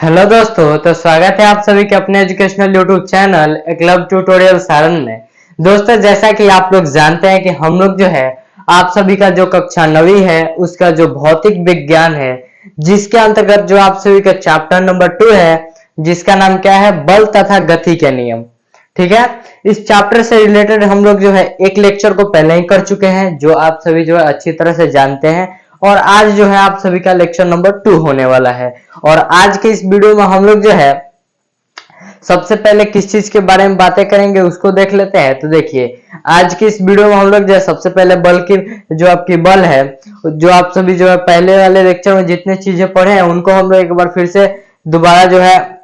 Hello दोस्तों, तो स्वागत है आप सभी के अपने educational YouTube channel Eklavya tutorial Saran में। दोस्तों, जैसा कि आप लोग जानते हैं कि हम लोग जो है आप सभी का जो कक्षा 9वीं है उसका जो भौतिक विज्ञान है, जिसके अंतर्गत जो आप सभी का चैप्टर नंबर 2 है, जिसका नाम क्या है, बल तथा गति के नियम। ठीक है, इस चैप्टर से रिलेटेड हम लोग जो है एक लेक्चर को पहले ही कर चुके हैं, जो आप सभी जो है अच्छी तरह से जानते हैं। और आज जो है आप सभी का लेक्चर नंबर 2 होने वाला है। और आज के इस वीडियो में हम लोग जो है सबसे पहले किस चीज के बारे में बातें करेंगे उसको देख लेते हैं। तो देखिए, आज की इस वीडियो में हम लोग जो है सबसे पहले बल की जो आपकी बल है, जो आप सभी जो है पहले वाले लेक्चर में जितने चीजें पढ़े हैं उनको हम लोग एक बार फिर से दोबारा जो है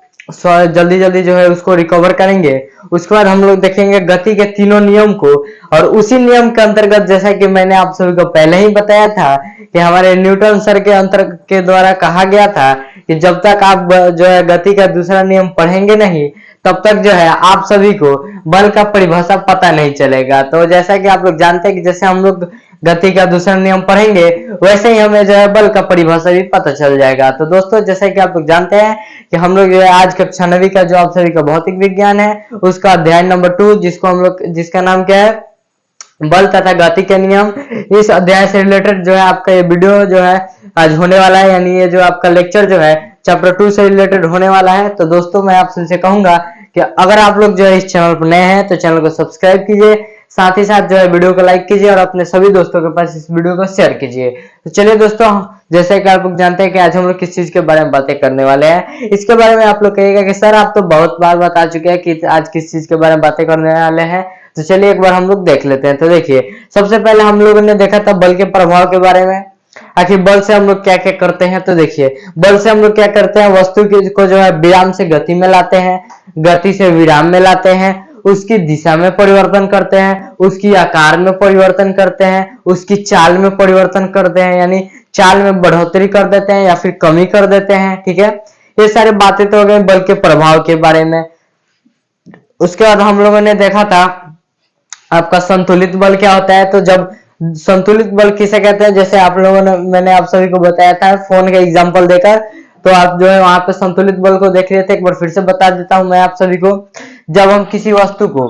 जल्दी जल्दी जो है उसको रिकवर करेंगे। उसके बाद हम लोग देखेंगे गति के तीनों नियम को। और उसी नियम के अंतर्गत, जैसा कि मैंने आप सभी को पहले ही बताया था कि हमारे न्यूटन सर के अंतर के द्वारा कहा गया था कि जब तक आप जो है गति का दूसरा नियम पढ़ेंगे नहीं, तब तक जो है आप सभी को बल का परिभाषा पता नहीं चलेगा। तो जैसा कि आप लोग जानते हैं कि जैसे हम लोग गति का दूसरा नियम पढ़ेंगे, वैसे ही हमें जो है बल का परिभाषा भी पता चल जाएगा। तो दोस्तों, जैसे कि आप लोग जानते हैं कि हम लोग जो है आज कक्षा 9वीं का जो आप सभी का भौतिक विज्ञान है उसका अध्याय नंबर 2, जिसको हम लोग जिसका नाम क्या है, बल तथा गति के नियम। इस अध्याय से रिलेटेड जो है आपका ये वीडियो जो है आज होने वाला है, यानी ये जो आपका लेक्चर जो है चैप्टर 2 से रिलेटेड होने वाला है। तो दोस्तों, मैं आप सबसे कहूंगा कि अगर आप लोग जो है इस चैनल पर नए हैं तो चैनल को सब्सक्राइब कीजिए, साथ ही साथ जो है वीडियो को लाइक कीजिए और अपने सभी दोस्तों के पास इस वीडियो को शेयर कीजिए। तो चलिए दोस्तों, जैसे कि आप लोग जानते हैं कि आज हम लोग किस चीज के बारे में बातें करने वाले हैं, इसके बारे में आप लोग कहिएगा कि सर आप तो बहुत बार बता चुके हैं कि आज किस चीज के बारे में बातें करने वाले हैं। तो चलिए एक बार हम लोग देख लेते हैं। तो देखिए, सबसे पहले हम लोगों ने देखा था बल के प्रभाव के बारे में। आखिर बल से हम लोग क्या क्या करते हैं। तो देखिए, बल से हम लोग क्या करते हैं, वस्तु को जो है विराम से गति में लाते हैं, गति से विराम में लाते हैं, उसकी दिशा में परिवर्तन करते हैं, उसकी आकार में परिवर्तन करते हैं, उसकी चाल में परिवर्तन करते हैं, यानी चाल में बढ़ोतरी कर देते हैं या फिर कमी कर देते हैं। ठीक है, ये सारी बातें तो हो गई बल के प्रभाव के बारे में। उसके बाद हम लोगों ने देखा था आपका संतुलित बल क्या होता है। तो जब संतुलित बल किसे कहते हैं, जैसे आप लोगों ने मैंने आप सभी को बताया था फोन का एग्जांपल देकर, तो आप जो है वहां पे संतुलित बल को देख रहे थे। एक बार फिर से बता देता हूं मैं आप सभी को। जब हम किसी वस्तु को,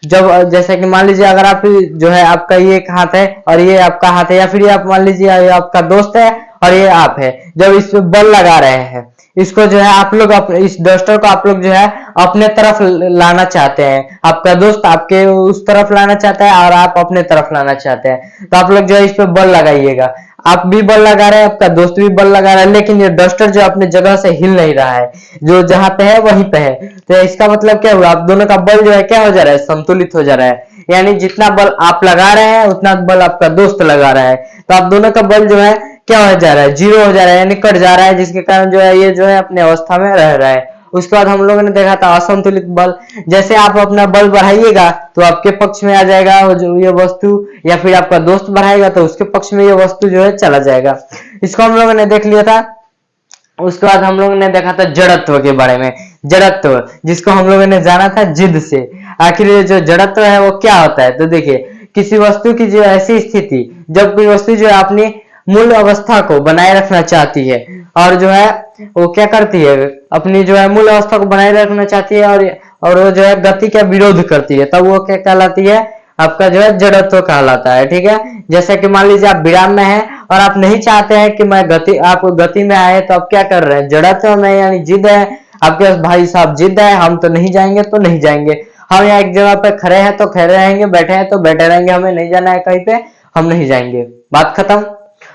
जब जैसे कि मान लीजिए अगर आप जो है आपका ये एक हाथ है और ये आपका हाथ है, या फिर ये आप मान लीजिए ये आपका दोस्त है और ये आप है, जब इस पे बल लगा रहे हैं, इसको जो है आप लोग इस डस्टर को आप लोग जो है अपने तरफ लाना चाहते हैं, आपका दोस्त आपके उस तरफ लाना चाहता है और आप अपने तरफ लाना चाहते हैं, तो आप लोग जो है इस पे बल लगाइएगा। आप भी बल लगा रहे हैं, आपका दोस्त भी बल लगा रहा है, लेकिन ये डस्टर जो अपने जगह से हिल नहीं रहा है, जो जहां पे है वहीं पे है। तो इसका मतलब क्या हुआ, आप दोनों का बल जो है क्या हो जा रहा है, संतुलित हो जा रहा है। यानी जितना बल आप लगा रहे हैं उतना बल आपका दोस्त लगा रहा है, तो आप दोनों का बल जो है क्या हो जा रहा है, जीरो हो जा रहा है, यानी कट जा रहा है, जिसके कारण जो है ये जो है अपने अवस्था में रह रहा है। उसके बाद हम लोगों ने देखा था असंतुलित बल। जैसे आप अपना बल बढ़ाइएगा तो आपके पक्ष में आ जाएगा जो ये वस्तु, या फिर आपका दोस्त बढ़ाएगा तो उसके पक्ष में ये वस्तु जो है चला जाएगा। इसको हम लोगों ने देख लिया था। उसके बाद हम लोगों ने देखा था जड़त्व के बारे में। जड़त्व, जिसको हम लोगों ने जाना था जिद से। आखिर ये जो जड़त्व है वो क्या होता है। तो देखिए, किसी वस्तु की जो ऐसी स्थिति, जब कोई वस्तु जो है अपनी मूल अवस्था को बनाए रखना चाहती है और जो है वो क्या करती है, अपनी जो है मूल अवस्था को बनाए रखना चाहती है और वो जो है गति का विरोध करती है, तब वो क्या कहलाती है, आपका जो है जड़त्व कहलाता है। ठीक है, जैसे कि मान लीजिए आप विराम में हैं और आप नहीं चाहते हैं कि मैं आप गति में आए, तो आप क्या कर रहे हैं, जड़त्व में, यानी जिद है आपके पास, भाई साहब जिद है, हम तो नहीं जाएंगे तो नहीं जाएंगे, हम यहाँ एक जगह पे खड़े हैं तो खड़े रहेंगे, बैठे हैं तो बैठे रहेंगे, हमें नहीं जाना है कहीं पे, हम नहीं जाएंगे, बात खत्म।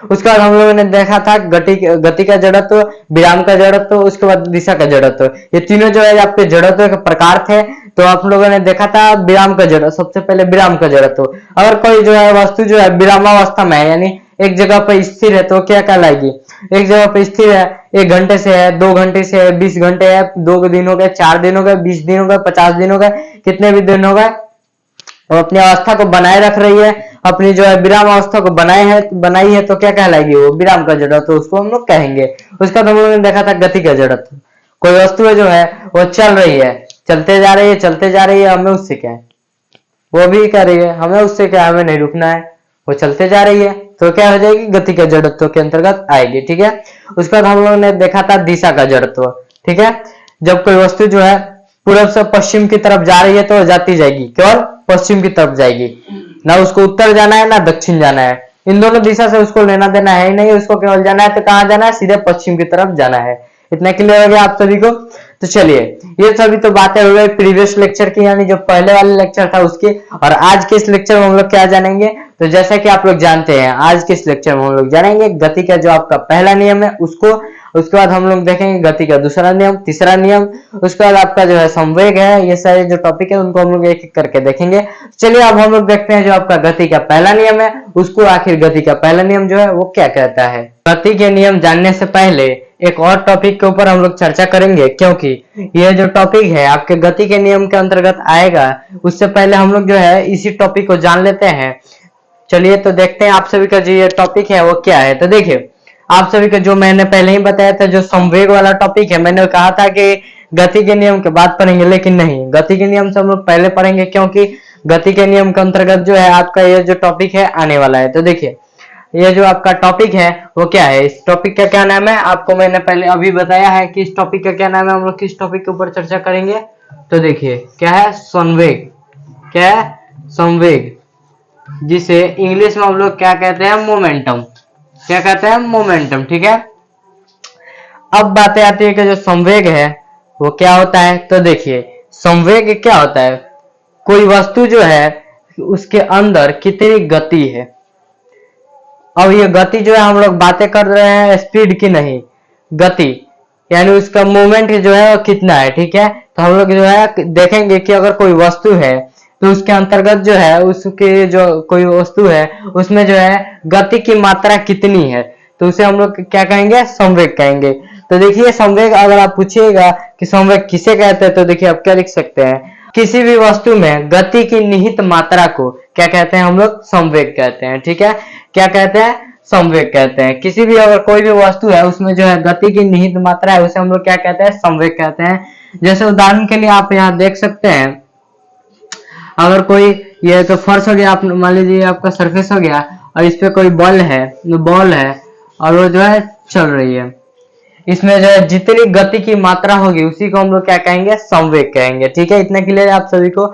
उसके बाद हम लोगों ने देखा था गति का जड़त्व, विराम का जड़त्व, उसके बाद दिशा का जड़त्व। ये तीनों जो है आपके जड़त्व के प्रकार थे। तो आप लोगों ने देखा था विराम का जड़त्व, सबसे पहले विराम का जड़त्व। अगर कोई जो है वस्तु जो है विरामावस्था में है, यानी एक जगह पर स्थिर है, तो क्या कहलाएगी, एक जगह पर स्थिर है, 1 घंटे से है, 2 घंटे से है, 20 घंटे है, 2 दिन हो गए, 4 दिन हो गए, 20 दिन हो गए, 50 दिन हो गए, कितने भी दिन हो गए, वो अपनी अवस्था को बनाए रख रही है, अपनी जो है विराम अवस्था को बनाई है, तो क्या कहलाएगी, वो विराम का जड़त्व, तो उसको हम लोग कहेंगे। उसका हम लोगों ने देखा था गति का जड़त्व। कोई वस्तु है जो है वो चल रही है, चलते जा रही है, चलते जा रही है, हमें उससे क्या है, वो भी कर रही है, हमें उससे क्या, हमें नहीं रुकना है, वो चलते जा रही है, तो क्या हो जाएगी, गति के जड़त्व के अंतर्गत आएगी। ठीक है, उसके बाद हम लोगों ने देखा था दिशा का जड़त्व। ठीक है, जब कोई वस्तु जो है पूर्व से पश्चिम की तरफ जा रही है तो जाती जाएगी, केवल पश्चिम की तरफ जाएगी, ना उसको उत्तर जाना है ना दक्षिण जाना है, इन दोनों दिशा से उसको लेना देना है ही नहीं, उसको केवल जाना है तो कहाँ जाना है, सीधे पश्चिम की तरफ जाना है। इतना क्लियर हो गया आप सभी को। तो चलिए, ये सभी तो बातें हो गई प्रीवियस लेक्चर की, यानी जो पहले वाले लेक्चर था उसके, और आज के इस लेक्चर में हम लोग क्या जानेंगे, तो जैसा कि आप लोग जानते हैं आज के इस लेक्चर में हम लोग जानेंगे गति का जो आपका पहला नियम है उसको, उसके बाद हम लोग देखेंगे गति का दूसरा नियम, तीसरा नियम, उसके बाद आपका जो है संवेग है, ये सारे जो टॉपिक है उनको हम लोग एक एक करके देखेंगे। चलिए अब हम लोग देखते हैं जो आपका गति का पहला नियम है उसको, आखिर गति का पहला नियम जो है वो क्या कहता है। गति के नियम जानने से पहले एक और टॉपिक के ऊपर हम लोग चर्चा करेंगे, क्योंकि यह जो टॉपिक है आपके गति के नियम के अंतर्गत आएगा, उससे पहले हम लोग जो है इसी टॉपिक को जान लेते हैं। चलिए तो देखते हैं आप सभी का जो ये टॉपिक है वो क्या है। तो देखिए, आप सभी को जो मैंने पहले ही बताया था, जो संवेग वाला टॉपिक है, मैंने कहा था कि गति के नियम के बाद पढ़ेंगे, लेकिन नहीं, गति के नियम से हम लोग पहले पढ़ेंगे, क्योंकि गति के नियम के अंतर्गत जो है आपका ये जो टॉपिक है आने वाला है। तो देखिए, ये जो आपका टॉपिक है वो क्या है, इस टॉपिक का क्या नाम है, आपको मैंने पहले अभी बताया है कि इस टॉपिक का क्या नाम है, हम लोग किस टॉपिक के ऊपर चर्चा करेंगे। तो देखिए क्या है, संवेग। क्या है, संवेग, जिसे इंग्लिश में हम लोग क्या कहते हैं, मोमेंटम। क्या कहते हैं, मोमेंटम। ठीक है, अब बातें आती है कि जो संवेग है वो क्या होता है। तो देखिए, संवेग क्या होता है, कोई वस्तु जो है उसके अंदर कितनी गति है। अब ये गति जो है हम लोग बातें कर रहे हैं स्पीड की नहीं, गति यानी उसका मूवमेंट जो है वो कितना है। ठीक है, तो हम लोग जो है देखेंगे कि अगर कोई वस्तु है तो उसके अंतर्गत जो है उसके जो कोई वस्तु है उसमें जो है गति की मात्रा कितनी है, तो उसे हम लोग क्या कहेंगे, संवेग कहेंगे। तो देखिए, संवेग अगर आप पूछिएगा कि संवेग किसे कहते हैं, तो देखिए आप क्या लिख सकते हैं, किसी भी वस्तु में गति की निहित मात्रा को क्या कहते हैं, हम लोग संवेग कहते हैं। ठीक है, क्या कहते हैं, संवेग कहते हैं। किसी भी अगर कोई भी वस्तु है उसमें जो है गति की निहित मात्रा है उसे हम लोग क्या कहते हैं, संवेग कहते हैं। जैसे उदाहरण के लिए आप यहाँ देख सकते हैं, अगर कोई ये तो फर्श हो गया, आप मान लीजिए आपका सरफेस हो गया और इस पे कोई बॉल है और वो जो है चल रही है, इसमें जो है जितनी गति की मात्रा होगी उसी को हम लोग क्या कहेंगे, संवेग कहेंगे। ठीक है, इतना क्लियर है आप सभी को।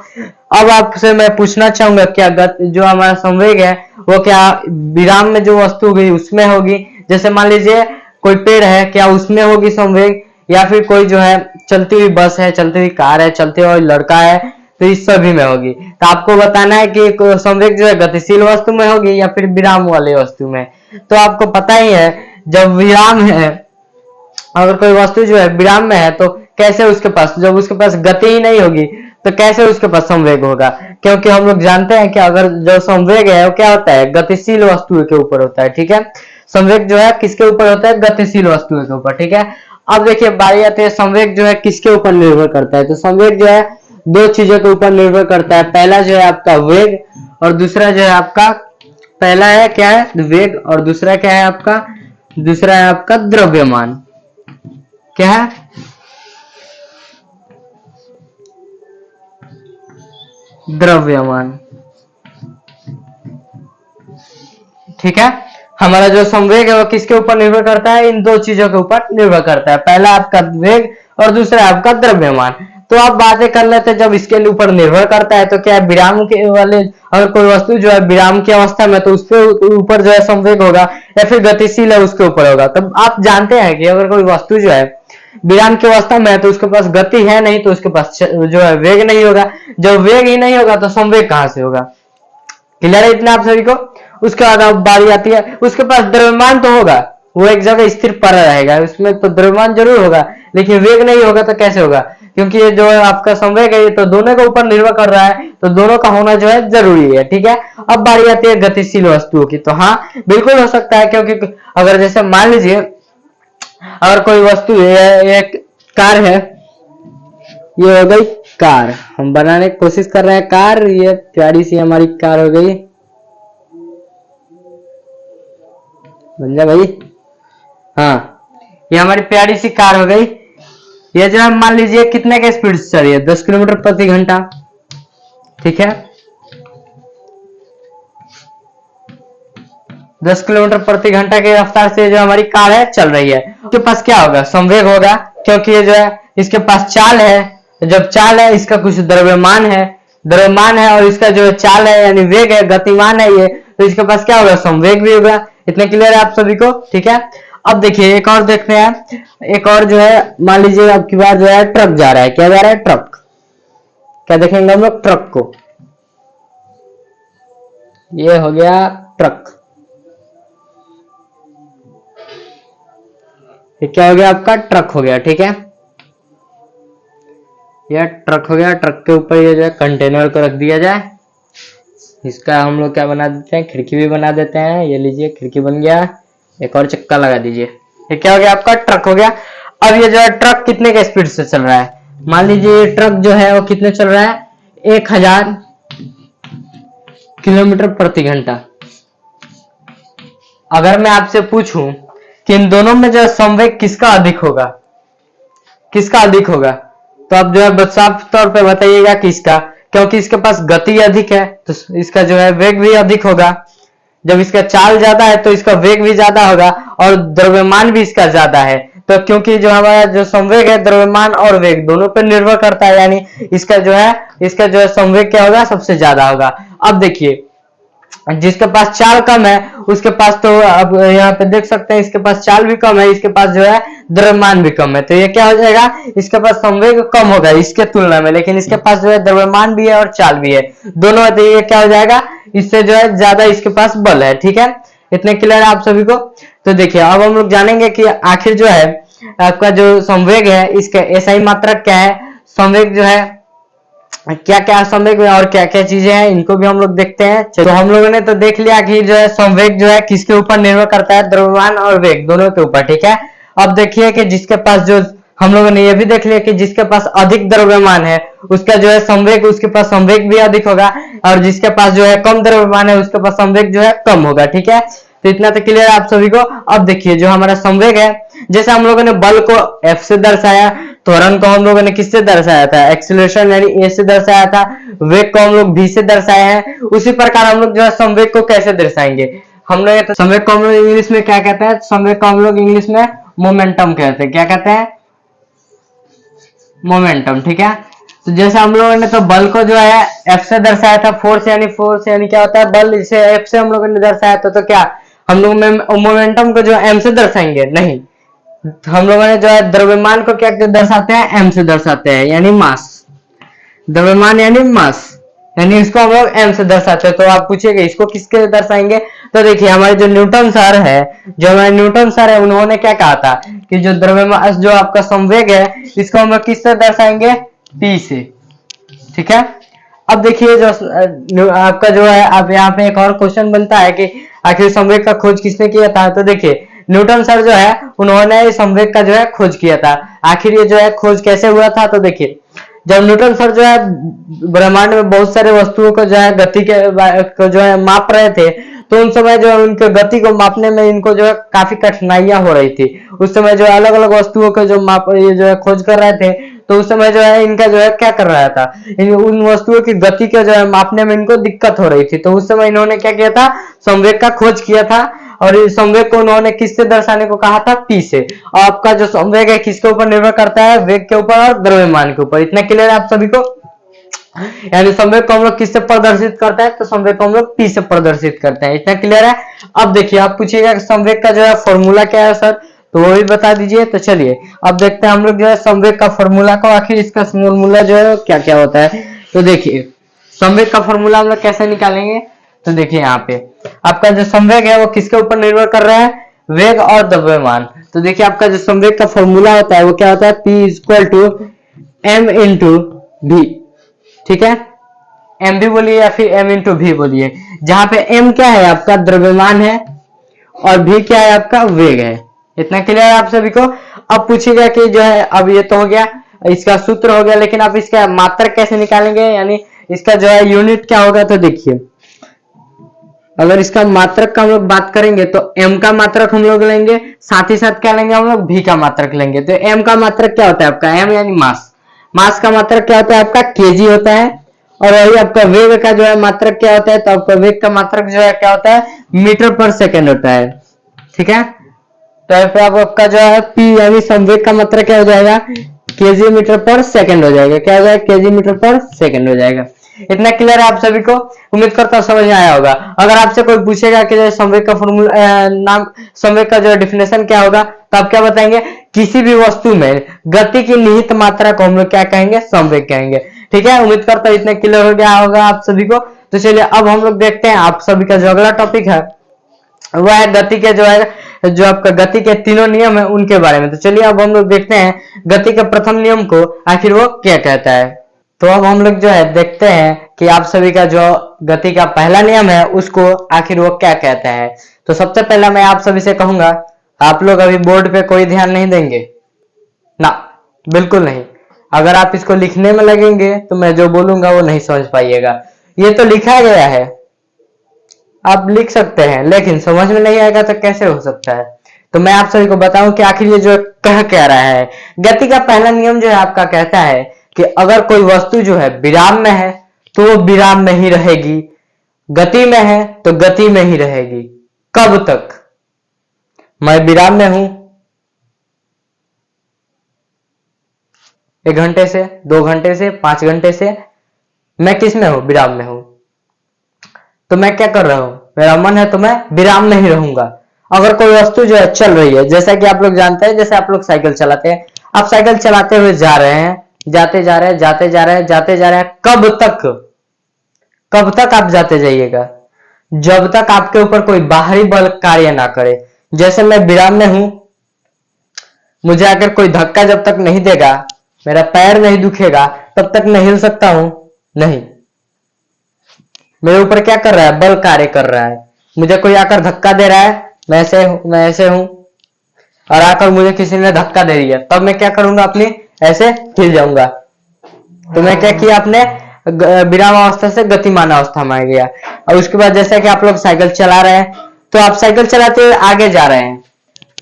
अब आपसे मैं पूछना चाहूंगा, क्या जो हमारा संवेग है वो क्या विराम में जो वस्तु होगी उसमें होगी, जैसे मान लीजिए कोई पेड़ है, क्या उसमें होगी संवेग, या फिर कोई जो है चलती हुई बस है, चलती हुई कार है, चलते हुए लड़का है, तो इस सभी में होगी। तो आपको बताना है कि संवेग जो है गतिशील वस्तु में होगी या फिर विराम वाले वस्तु में। तो आपको पता ही है, जब विराम है, अगर कोई वस्तु जो है विराम में है तो कैसे उसके पास, जब उसके पास गति ही नहीं होगी तो कैसे उसके पास संवेग होगा, क्योंकि हम लोग जानते हैं कि अगर जो संवेग है वो क्या होता है, गतिशील वस्तु के ऊपर होता है। ठीक है, संवेग जो है किसके ऊपर होता है, गतिशील वस्तु के ऊपर। ठीक है, अब देखिए बारी आती है संवेग जो है किसके ऊपर निर्भर करता है। तो संवेग जो है दो चीजों के ऊपर निर्भर करता है, पहला जो है आपका वेग और दूसरा जो है आपका, पहला है क्या है, वेग, और दूसरा क्या है आपका, दूसरा है आपका द्रव्यमान। क्या है, द्रव्यमान। ठीक है, हमारा जो संवेग है वो किसके ऊपर निर्भर करता है, इन दो चीजों के ऊपर निर्भर करता है, पहला आपका वेग और दूसरा आपका द्रव्यमान। तो आप बातें कर लेते हैं, जब इसके ऊपर निर्भर करता है तो क्या विराम के वाले, अगर कोई वस्तु जो है विराम की अवस्था में तो उसके ऊपर जो है संवेग होगा, या फिर गतिशील है उसके ऊपर होगा। तब आप जानते हैं कि अगर कोई वस्तु जो है विराम की अवस्था में है तो उसके पास गति है नहीं, तो उसके पास जो है वेग नहीं होगा, जब वेग ही नहीं होगा तो संवेग कहां से होगा। क्लियर है इतना आप सभी को। उसके बाद अब बारी आती है, उसके पास द्रव्यमान तो होगा, वो एक जगह स्थिर पड़ा रहेगा, उसमें तो द्रव्यमान जरूर होगा, लेकिन वेग नहीं होगा तो कैसे होगा, क्योंकि ये जो है आपका संवेग है ये तो दोनों के ऊपर निर्भर कर रहा है, तो दोनों का होना जो है जरूरी है। ठीक है, अब बारी आती है गतिशील वस्तुओं की। तो हाँ बिल्कुल हो सकता है, क्योंकि अगर जैसे मान लीजिए अगर कोई वस्तु है, एक कार है, ये हो गई कार, हम बनाने की कोशिश कर रहे हैं कार, ये प्यारी सी हमारी कार हो गई, बन जा भाई। हाँ, ये हमारी प्यारी सी कार हो गई। ये जो है मान लीजिए कितने के स्पीड से चल रही है, 10 किलोमीटर प्रति घंटा। ठीक है, 10 किलोमीटर प्रति घंटा की रफ्तार से जो हमारी कार है चल रही है, उसके पास क्या होगा, संवेग होगा, क्योंकि ये जो है इसके पास चाल है। जब चाल है, इसका कुछ द्रव्यमान है और इसका जो चाल है यानी वेग है, गतिमान है ये, तो इसके पास क्या होगा, संवेग भी होगा। इतना क्लियर है आप सभी को, ठीक है। अब देखिए एक और देखते हैं, एक और जो है मान लीजिए अब की बार जो है ट्रक जा रहा है, क्या जा रहा है, ट्रक। क्या देखेंगे हम लोग, ट्रक को, ये हो गया ट्रक, ये क्या हो गया आपका, ट्रक हो गया, ठीक है। यह ट्रक हो गया। ट्रक के ऊपर ये जो है कंटेनर को रख दिया जाए, इसका हम लोग क्या बना देते हैं, खिड़की भी बना देते हैं। ये लीजिए खिड़की बन गया, एक और चक्का लगा दीजिए, ये क्या हो गया आपका, ट्रक हो गया। अब ये जो है ट्रक कितने के स्पीड से चल रहा है, मान लीजिए ट्रक जो है वो कितने चल रहा है, 1000 किलोमीटर प्रति घंटा। अगर मैं आपसे पूछूं कि इन दोनों में जो संवेग किसका अधिक होगा, किसका अधिक होगा, तो आप जो है साफ तौर पे बताइएगा किसका, क्योंकि इसके पास गति अधिक है तो इसका जो है वेग भी अधिक होगा। जब इसका चाल ज्यादा है तो इसका वेग भी ज्यादा होगा और द्रव्यमान भी इसका ज्यादा है। तो क्योंकि जो हमारा जो संवेग है द्रव्यमान और वेग दोनों पर निर्भर करता है, यानी इसका जो है संवेग क्या होगा, सबसे ज्यादा होगा। अब देखिए जिसके पास चाल कम है उसके पास, तो अब यहाँ पे देख सकते हैं इसके पास चाल भी कम है, इसके पास जो है द्रव्यमान भी कम है, तो ये क्या हो जाएगा, इसके पास संवेग कम होगा इसके तुलना में, लेकिन इसके पास जो है द्रव्यमान भी है और चाल भी है, दोनों है, तो ये क्या हो जाएगा, इससे जो है ज्यादा इसके पास बल है, ठीक है। इतने क्लियर है आप सभी को। तो देखिए अब हम लोग जानेंगे कि आखिर जो है आपका जो संवेग है इसका एसआई मात्रक क्या है, संवेग जो है क्या क्या संवेग में और क्या क्या चीजें हैं, इनको भी हम लोग देखते हैं। तो हम लोगों ने तो देख लिया कि जो है संवेग जो है किसके ऊपर निर्भर करता है, द्रव्यमान और वेग दोनों के ऊपर, ठीक है। अब देखिए कि जिसके पास जो हम लोगों ने ये भी देख लिया कि जिसके पास अधिक द्रव्यमान है उसका जो है संवेग, उसके पास संवेग भी अधिक होगा, और जिसके पास जो है कम द्रव्यमान है उसके पास संवेग जो है कम होगा, ठीक है। तो इतना तो क्लियर है आप सभी को। अब देखिए जो हमारा संवेग है, जैसे हम लोगों ने बल को F से दर्शाया, त्वरण को हम लोगों ने किससे दर्शाया था, एक्सीलरेशन यानी A से दर्शाया था, वेग को हम लोग V से दर्शाए हैं, उसी प्रकार हम लोग जो है संवेग को कैसे दर्शाएंगे, हम लोग तो संवेग को हम लोग इंग्लिश में क्या कहते हैं, संवेग को हम लोग इंग्लिश में मोमेंटम कहते हैं, क्या कहते हैं, मोमेंटम, ठीक है। तो जैसे हम लोगों ने तो बल को जो है F से दर्शाया था, फोर्स यानी क्या होता है बल, इसे F से हम लोगों ने दर्शाया था, तो क्या हम लोग मोमेंटम को जो M से दर्शाएंगे, नहीं, हम लोगों ने जो है द्रव्यमान को क्या दर्शाते हैं, M से दर्शाते हैं, यानी मास, द्रव्यमान यानी मास, यानी इसको हम लोग M से दर्शाते हैं। तो आप पूछिएगा इसको किसके दर्शाएंगे, तो देखिए हमारे जो न्यूटन सर है, उन्होंने क्या कहा था कि जो द्रव्यमान जो आपका संवेग है इसको हम लोग किससे दर्शाएंगे, P से, ठीक है। अब देखिए जो आपका जो है, अब यहाँ पे एक और क्वेश्चन बनता है कि आखिर संवेग का खोज किसने किया था, तो देखिए न्यूटन सर जो है उन्होंने संवेग का जो है खोज किया था। आखिर ये जो है खोज कैसे हुआ था, तो देखिए जब न्यूटन सर जो है ब्रह्मांड में बहुत सारे वस्तुओं को जो है गति के को जो है माप रहे थे, तो उन समय जो उनके गति को मापने में इनको जो है काफी कठिनाइयां हो रही थी। उस समय जो अलग अलग वस्तुओं को जो माप ये जो है खोज कर रहे थे, तो उस समय जो है इनका जो है क्या कर रहा था, उन वस्तुओं की गति को जो है मापने में इनको दिक्कत हो रही थी, तो उस समय इन्होंने क्या किया था, संवेग का खोज किया था, और इस संवेग को उन्होंने किससे दर्शाने को कहा था, P से। और आपका जो संवेग है किसके ऊपर निर्भर करता है, वेग के ऊपर और द्रव्यमान के ऊपर। इतना क्लियर है आप सभी को, यानी संवेग को हम लोग किससे प्रदर्शित करते हैं, तो संवेग को हम लोग P से प्रदर्शित करते हैं। इतना क्लियर है। अब देखिए आप पूछिएगा संवेग का जो है फॉर्मूला क्या है सर, तो वो भी बता दीजिए। तो चलिए अब देखते हैं हम लोग जो है संवेग का फॉर्मूला को, आखिर इसका फॉर्मूला जो है क्या क्या होता है। तो देखिए संवेग का फॉर्मूला हम लोग कैसे निकालेंगे, तो देखिए यहाँ पे आपका जो संवेग है वो किसके ऊपर निर्भर कर रहा है, वेग और द्रव्यमान। तो देखिए आपका जो संवेग का फॉर्मूला होता है वो क्या होता है, P = m × v, ठीक है। m भी बोलिए या फिर m × v बोलिए, जहां पे m क्या है आपका द्रव्यमान है और v क्या है आपका वेग है। इतना क्लियर है आप सभी को। अब पूछिएगा कि जो है, अब ये तो हो गया, इसका सूत्र हो गया, लेकिन आप इसका मात्रक कैसे निकालेंगे, यानी इसका जो है यूनिट क्या होगा। तो देखिए अगर इसका मात्रक का हम लोग बात करेंगे तो m का मात्रक हम लोग लेंगे, साथ ही साथ क्या लेंगे हम लोग, v का मात्रक लेंगे। तो m का मात्रक क्या होता है आपका, m यानी मास, मास का मात्रक क्या होता है आपका kg होता है, और वही आपका वेग का जो है मात्रक क्या होता है, तो आपका वेग का मात्रक जो है क्या होता है, मीटर पर सेकेंड होता है। ठीक है, तो फिर आपका जो है पी यानी संवेग का मात्रक क्या हो जाएगा, केजी मीटर पर सेकेंड हो जाएगा। क्या हो जाएगा, केजी मीटर पर सेकेंड हो जाएगा। इतना क्लियर है आप सभी को, उम्मीद करता हूं समझ में आया होगा। अगर आपसे कोई पूछेगा कि जो संवेग का फॉर्मूला नाम, संवेग का जो डिफिनेशन क्या होगा, तो आप क्या बताएंगे, किसी भी वस्तु में गति की निहित मात्रा को हम लोग क्या कहेंगे, संवेग कहेंगे। ठीक है, उम्मीद करता हूं इतना क्लियर हो गया होगा आप सभी को। तो चलिए अब हम लोग देखते हैं आप सभी का जो अगला टॉपिक है वह है गति के जो है, जो आपका गति के तीनों नियम है उनके बारे में। तो चलिए अब हम लोग देखते हैं गति के प्रथम नियम को आखिर वो क्या कहता है। तो अब हम लोग जो है देखते हैं कि आप सभी का जो गति का पहला नियम है उसको आखिर वो क्या कहता है। तो सबसे पहला मैं आप सभी से कहूंगा, आप लोग अभी बोर्ड पे कोई ध्यान नहीं देंगे ना, बिल्कुल नहीं। अगर आप इसको लिखने में लगेंगे तो मैं जो बोलूंगा वो नहीं समझ पाइएगा। ये तो लिखा गया है, आप लिख सकते हैं, लेकिन समझ में नहीं आएगा तो कैसे हो सकता है। तो मैं आप सभी को बताऊं कि आखिर ये जो कह रहा है। गति का पहला नियम जो है आपका कहता है कि अगर कोई वस्तु जो है विराम में है तो वो विराम में ही रहेगी, गति में है तो गति में ही रहेगी। कब तक? मैं विराम में हूं 1 घंटे से, 2 घंटे से, 5 घंटे से, मैं किस में हूं, विराम में हूं। तो मैं क्या कर रहा हूं, मेरा मन है तो मैं विराम में ही रहूंगा। अगर कोई वस्तु जो है चल रही है, जैसा कि आप लोग जानते हैं, जैसे आप लोग साइकिल चलाते हैं, आप साइकिल चलाते हुए जा रहे हैं, जाते जा रहे हैं, जाते जा रहे हैं, जाते जा रहे हैं, कब तक? कब तक आप जाते जाइएगा? जब तक आपके ऊपर कोई बाहरी बल कार्य ना करे। जैसे मैं विराम में हूं, मुझे अगर कोई धक्का जब तक नहीं देगा, मेरा पैर नहीं दुखेगा, तब तक मैं हिल सकता हूं नहीं। मेरे ऊपर क्या कर रहा है, बल कार्य कर रहा है। मुझे कोई आकर धक्का दे रहा है, मैं ऐसे हूं, और आकर मुझे किसी ने धक्का दे दिया, तब मैं क्या करूंगा, अपनी ऐसे हिल जाऊंगा। तो मैं क्या किया, अपने विराम अवस्था से गतिमान अवस्था में आ गया। और उसके बाद जैसा कि आप लोग साइकिल चला रहे हैं, तो आप साइकिल चलाते हुए आगे जा रहे हैं,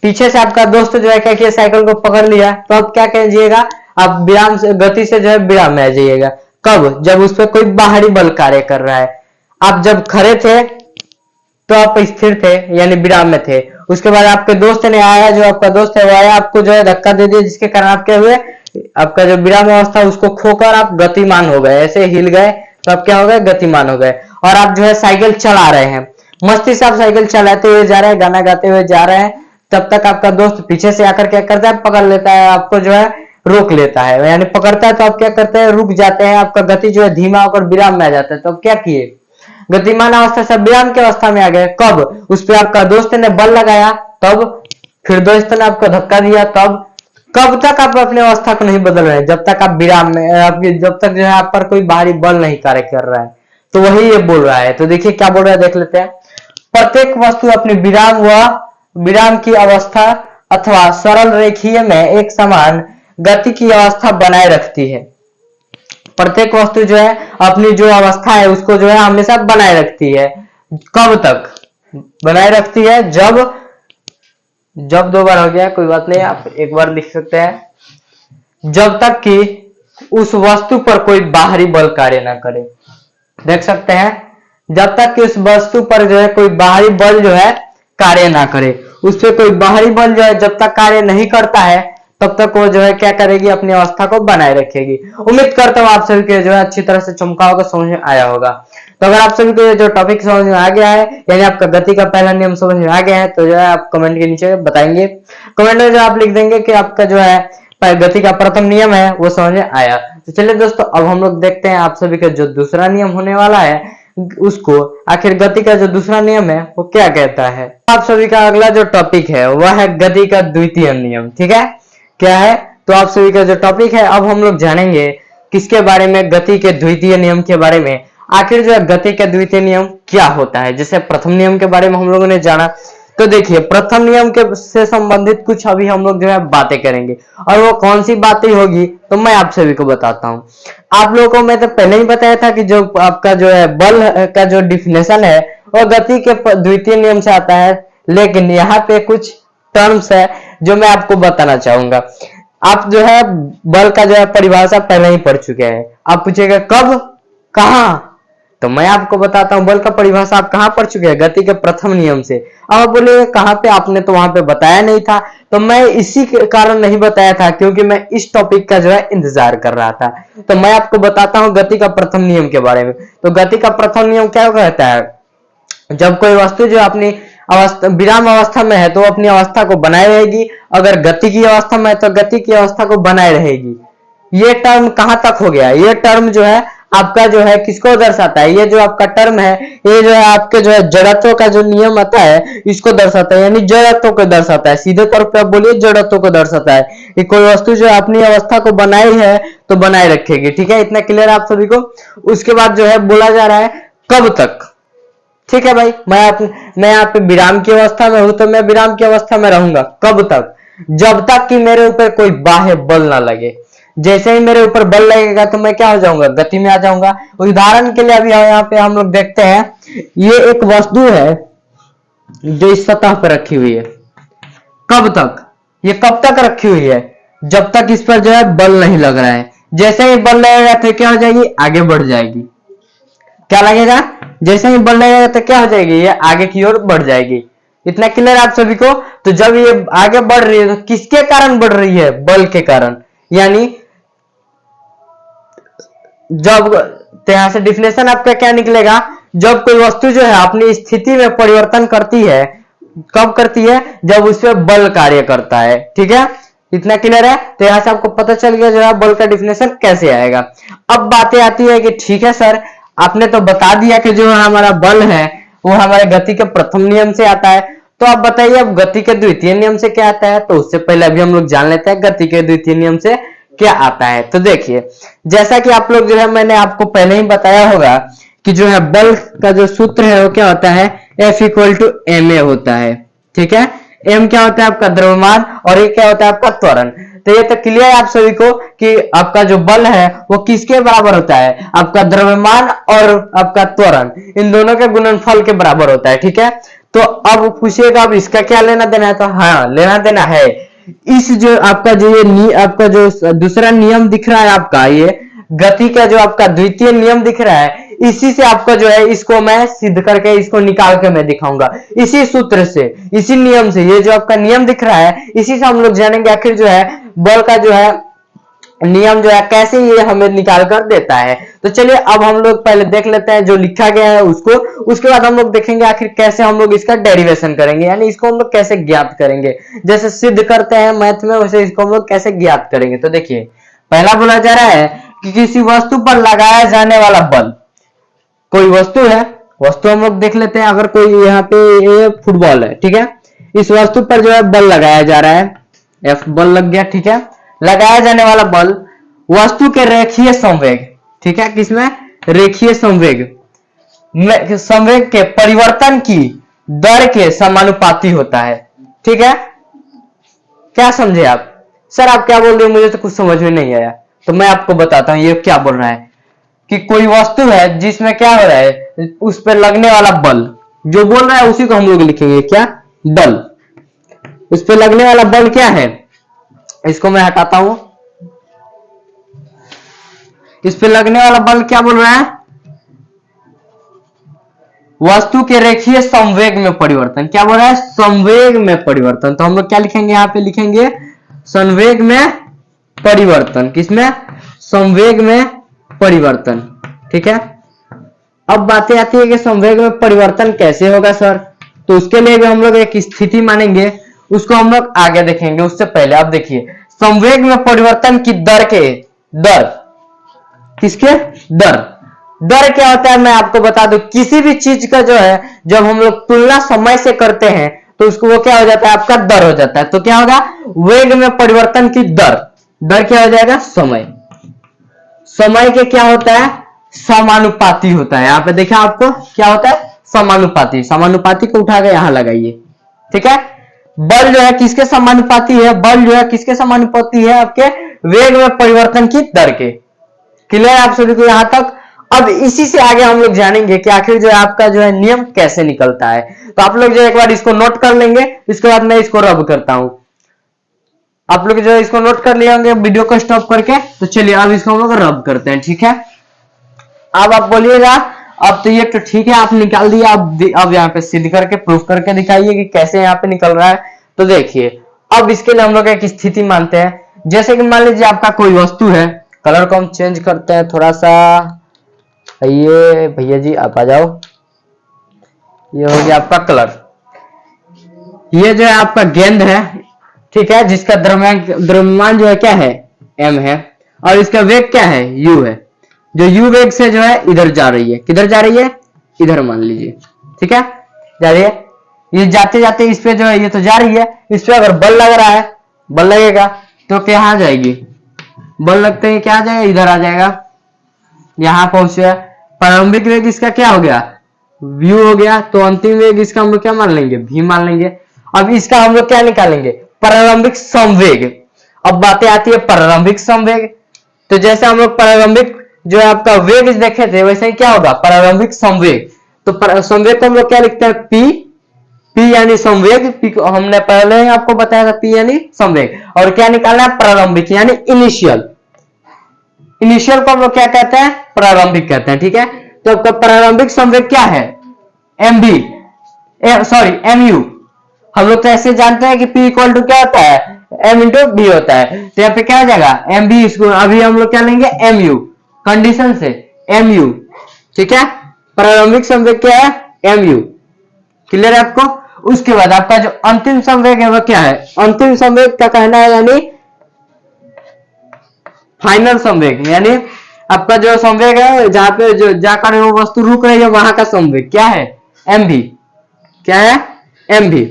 पीछे से आपका दोस्त जो है क्या किया, साइकिल को पकड़ लिया, तो आप क्या कीजिएगा, आप विराम से, गति से जो है विराम में आ जाइएगा। कब? जब उस पर कोई बाहरी बल कार्य कर रहा है। आप जब खड़े थे तो आप स्थिर थे यानी विराम में थे। उसके बाद आपके दोस्त ने आया, जो आपका दोस्त है वो आया, आपको जो है धक्का दे दिया, जिसके कारण आप क्या हुए, आपका जो विराम अवस्था उसको खोकर आप गतिमान हो गए, ऐसे हिल गए, तो आप क्या हो गए, गतिमान हो गए। और आप जो है साइकिल चला रहे हैं, मस्ती से आप साइकिल चलाते हुए जा रहे हैं, गाना गाते हुए जा रहे हैं, तब तक आपका दोस्त पीछे से आकर क्या करता है, पकड़ लेता है, आपको जो है रोक लेता है, यानी पकड़ता है, तो आप क्या करते हैं, रुक जाते हैं, आपका गति जो है धीमा होकर विराम में आ जाता है। तो आप क्या किए, गतिमान अवस्था से विराम की अवस्था में आ गए। कब? उस पर आपका दोस्त ने बल लगाया, तब। फिर दोस्त ने आपको धक्का दिया, तब। कब तक आप अपने अवस्था को नहीं बदल रहे, जब तक आप विराम में, जब तक जो है आप पर कोई बाहरी बल नहीं कार्य कर रहा है। तो वही ये बोल रहा है। तो देखिए क्या बोल रहा है, देख लेते हैं। प्रत्येक वस्तु अपनी विराम व विराम की अवस्था अथवा सरल रेखीय में एक समान गति की अवस्था बनाए रखती है। प्रत्येक वस्तु जो है अपनी जो अवस्था है उसको जो है हमेशा बनाए रखती है। कब तक बनाए रखती है? जब 2 बार हो गया, कोई बात नहीं, आप एक बार लिख सकते हैं। जब तक कि उस वस्तु पर कोई बाहरी बल कार्य ना करे। देख सकते हैं, जब तक कि उस वस्तु पर जो है कोई बाहरी बल जो है कार्य ना करे। उस पर कोई बाहरी बल जो है जब तक कार्य नहीं करता है, तब तक वो जो है क्या करेगी, अपनी अवस्था को बनाए रखेगी। उम्मीद करता हूँ आप सभी को जो है अच्छी तरह से चमका होगा, समझ में आया होगा। तो अगर आप सभी को जो टॉपिक समझ में आ गया है, यानी आपका गति का पहला नियम समझ में आ गया है, तो जो है आप कमेंट के नीचे बताएंगे। कमेंट में जो आप लिख देंगे कि आपका जो है गति का प्रथम नियम है वो समझ में आया। तो चलिए दोस्तों, अब हम लोग देखते हैं आप सभी का जो दूसरा नियम होने वाला है, उसको आखिर गति का जो दूसरा नियम है वो क्या कहता है। आप सभी का अगला जो टॉपिक है वह है गति का द्वितीय नियम। ठीक है, क्या है? तो आप सभी का जो टॉपिक है, अब हम लोग जानेंगे किसके बारे में, गति के द्वितीय नियम के बारे में। आखिर जो है गति का द्वितीय नियम क्या होता है। जैसे प्रथम नियम के बारे में हम लोगों ने जाना, तो देखिए प्रथम नियम के से संबंधित कुछ अभी हम लोग जो है बातें करेंगे, और वो कौन सी बातें होगी तो मैं आप सभी को बताता हूँ। आप लोगों को मैं तो पहले ही बताया था कि जो आपका जो है बल का जो डिफिनेशन है वो गति के द्वितीय नियम से आता है, लेकिन यहाँ पे कुछ टर्म्स है जो मैं आपको बताना चाहूंगा। आप जो है बल का जो है परिभाषा पहले ही पढ़ चुके हैं। आप पूछेगा कब कहां? तो मैं आपको बताता हूं, बल का परिभाषा आप कहां पढ़ चुके हैं? गति के प्रथम नियम से। अब आप बोले कहां पे? आपने तो वहां पे बताया नहीं था। तो मैं इसी के कारण नहीं बताया था क्योंकि मैं इस टॉपिक का जो है इंतजार कर रहा था। तो मैं आपको बताता हूं गति का प्रथम नियम के बारे में। तो गति का प्रथम नियम क्या कहता है? जब कोई वस्तु जो अपनी अवस्था विराम अवस्था में है तो अपनी अवस्था को बनाए रहेगी, अगर गति की अवस्था में है तो गति की अवस्था को बनाए रहेगी। ये टर्म कहां तक हो गया? ये टर्म जो है आपका जो है किसको दर्शाता है? ये जो आपका टर्म है ये जो है आपके जो है जड़त्व का जो नियम आता है इसको दर्शाता है, यानी जड़त्व को दर्शाता है। सीधे तौर पर आप बोलिए जड़त्व को दर्शाता है कि कोई वस्तु जो अपनी अवस्था को बनाई है तो बनाए रखेगी। ठीक है, इतना क्लियर है आप सभी को? उसके बाद जो है बोला जा रहा है कब तक। ठीक है भाई, मैं यहाँ पे विराम की अवस्था में हूं तो मैं विराम की अवस्था में रहूंगा। कब तक? जब तक कि मेरे ऊपर कोई बाह्य बल ना लगे। जैसे ही मेरे ऊपर बल लगेगा तो मैं क्या हो जाऊंगा? गति में आ जाऊंगा। उदाहरण के लिए अभी यहाँ पे हम लोग देखते हैं, ये एक वस्तु है जो इस सतह पर रखी हुई है। कब तक? ये कब तक रखी हुई है? जब तक इस पर जो है बल नहीं लग रहा है। जैसे ही बल लगेगा तो क्या हो जाएगी? आगे बढ़ जाएगी। क्या लगेगा? जैसे ही बल लगेगा तो क्या हो जाएगी? ये आगे की ओर बढ़ जाएगी। इतना क्लियर आप सभी को? तो जब ये आगे बढ़ रही है तो किसके कारण बढ़ रही है? बल के कारण। यानी जब तो यहां से डिफिनेशन आपका क्या निकलेगा? जब कोई वस्तु जो है अपनी स्थिति में परिवर्तन करती है, कब करती है? जब उस पर बल कार्य करता है। ठीक है, इतना क्लियर है? तो यहां से आपको पता चल गया जो है बल का डिफिनेशन कैसे आएगा। अब बातें आती है कि ठीक है सर, आपने तो बता दिया कि जो हमारा बल है वो हमारे गति के प्रथम नियम से आता है, तो आप बताइए अब गति के द्वितीय नियम से क्या आता है? तो उससे पहले अभी हम लोग जान लेते हैं गति के द्वितीय नियम से क्या आता है। तो देखिए, जैसा कि आप लोग जो है मैंने आपको पहले ही बताया होगा कि जो है बल का जो सूत्र है वो क्या होता है? F इक्वल टू ma होता है। ठीक है, m क्या होता है? आपका द्रव्यमान, और ये क्या होता है? आपका त्वरण। तो ये तो क्लियर है आप सभी को कि आपका जो बल है वो किसके बराबर होता है? आपका द्रव्यमान और आपका त्वरण, इन दोनों के गुणनफल के बराबर होता है। ठीक है, तो अब पूछिएगा अब इसका क्या लेना देना है? तो हाँ, लेना देना है। इस जो आपका जो ये आपका जो दूसरा नियम दिख रहा है आपका, ये गति का जो आपका द्वितीय नियम दिख रहा है, इसी से आपका जो है इसको मैं सिद्ध करके इसको निकाल के मैं दिखाऊंगा। इसी सूत्र से, इसी नियम से, ये जो आपका नियम दिख रहा है इसी से हम लोग जानेंगे आखिर जो है बल का जो है नियम जो है कैसे ये हमें निकाल कर देता है। तो चलिए अब हम लोग पहले देख लेते हैं जो लिखा गया है उसको, उसके बाद हम लोग देखेंगे आखिर कैसे हम लोग इसका डेरिवेशन करेंगे, यानी इसको हम लोग कैसे ज्ञात करेंगे। जैसे सिद्ध करते हैं मैथ में वैसे इसको हम लोग कैसे ज्ञात करेंगे। तो देखिए, पहला बोला जा रहा है कि किसी वस्तु पर लगाया जाने वाला बल, कोई वस्तु है, वस्तु हम लोग देख लेते हैं। अगर कोई यहाँ पे ये फुटबॉल है, ठीक है, इस वस्तु पर जो है बल लगाया जा रहा है, F बल लग गया। ठीक है, लगाया जाने वाला बल वस्तु के रेखीय संवेग, ठीक है, किसमें? रेखीय संवेग, संवेग के परिवर्तन की दर के समानुपाती होता है। ठीक है, क्या समझे आप? सर आप क्या बोल रहे हो, मुझे तो कुछ समझ में नहीं आया। तो मैं आपको बताता हूं ये क्या बोल रहा है कि कोई वस्तु है जिसमें क्या हो रहा है, उस पर लगने वाला बल, जो बोल रहा है उसी को हम लोग लिखेंगे क्या? बल। उस पर लगने वाला बल क्या है? इसको मैं हटाता हूं। इस पे लगने वाला बल क्या बोल रहा है? वस्तु के रेखीय संवेग में परिवर्तन। क्या बोल रहा है? संवेग में परिवर्तन। तो हम लोग क्या लिखेंगे? यहां पे लिखेंगे संवेग में परिवर्तन। किसमें? संवेग में परिवर्तन। ठीक है, अब बातें आती है कि संवेग में परिवर्तन कैसे होगा सर? तो उसके लिए भी हम लोग एक स्थिति मानेंगे, उसको हम लोग आगे देखेंगे। उससे पहले आप देखिए, संवेग में परिवर्तन की दर के, दर किसके? दर क्या होता है मैं आपको बता दूं। किसी भी चीज का जो है जब हम लोग तुलना समय से करते हैं तो उसको वो क्या हो जाता है? आपका दर हो जाता है। तो क्या होगा? वेग में परिवर्तन की दर, दर क्या हो जाएगा? समय। समय के क्या होता है? समानुपाती होता है। यहां पे देखा आपको क्या होता है? समानुपाती। समानुपाती को उठा के यहां लगाइए। ठीक है, बल जो है किसके समानुपाती है? बल जो है किसके समानुपाती है? आपके वेग में परिवर्तन की दर के। क्लियर आप सभी को यहां तक? अब इसी से आगे हम लोग जानेंगे कि आखिर जो है आपका जो है नियम कैसे निकलता है। तो आप लोग जो एक बार इसको नोट कर लेंगे, इसके बाद मैं इसको रब करता हूं। आप लोग जो है इसको नोट कर लिए होंगे वीडियो को स्टॉप करके। तो चलिए अब इसको हम लोग रब करते हैं। ठीक है, अब आप बोलिएगा अब तो ये तो ठीक है आप निकाल दिया, अब यहाँ पे सिद्ध करके प्रूफ करके दिखाइए कि कैसे यहाँ पे निकल रहा है। तो देखिए अब इसके लिए हम लोग एक स्थिति मानते हैं, जैसे कि मान लीजिए आपका कोई वस्तु है, कलर को हम चेंज करते हैं थोड़ा सा, ये भैया जी आप आ जाओ, ये हो गया आपका कलर, ये जो है आपका गेंद है, ठीक है, जिसका द्रव्यमान जो है क्या है, m है, और इसका वेग क्या है, u है, जो u वेग से जो है इधर जा रही है, किधर जा रही है, इधर मान लीजिए, ठीक है, जा रही है, ये जाते जाते इस पे जो है ये तो जा रही है, इस पे अगर बल लग रहा है, बल लगेगा तो क्या आ जाएगी, बल लगते ही क्या आ जाएगा, इधर आ जाएगा, यहां पहुंचे, प्रारंभिक वेग इसका क्या हो गया, v हो गया, तो अंतिम वेग इसका हम लोग क्या मान लेंगे, v मान लेंगे। अब इसका हम लोग क्या निकालेंगे, प्रारंभिक संवेग। अब बातें आती है प्रारंभिक संवेग, तो जैसे हम लोग प्रारंभिक जो है आपका वेग देखे थे वैसे ही क्या होगा, प्रारंभिक संवेग। तो संवेग को हम लोग क्या लिखते हैं, p यानी संवेग, p को हमने पहले ही आपको बताया था, p यानी संवेग, और क्या निकालना है, प्रारंभिक यानी इनिशियल। इनिशियल को हम लोग क्या कहते हैं, प्रारंभिक कहते हैं, ठीक है। तो आपका प्रारंभिक संवेग क्या है, mu। हम लोग तो ऐसे जानते हैं कि p इक्वल टू क्या होता है, m इंटू b होता है, तो यहाँ पे क्या हो जाएगा, mb, इसको अभी हम लोग क्या लेंगे, mu, कंडीशन से mu, ठीक है। प्रारंभिक संवेग क्या है, mu, क्लियर है आपको। उसके बाद आपका जो अंतिम संवेग है वो क्या है, अंतिम संवेग का कहना है यानी फाइनल संवेग, यानी आपका जो संवेग है जहां पे जो जाकर वो वस्तु रुक रही है वहां का संवेग क्या है, mv, क्या है, mv।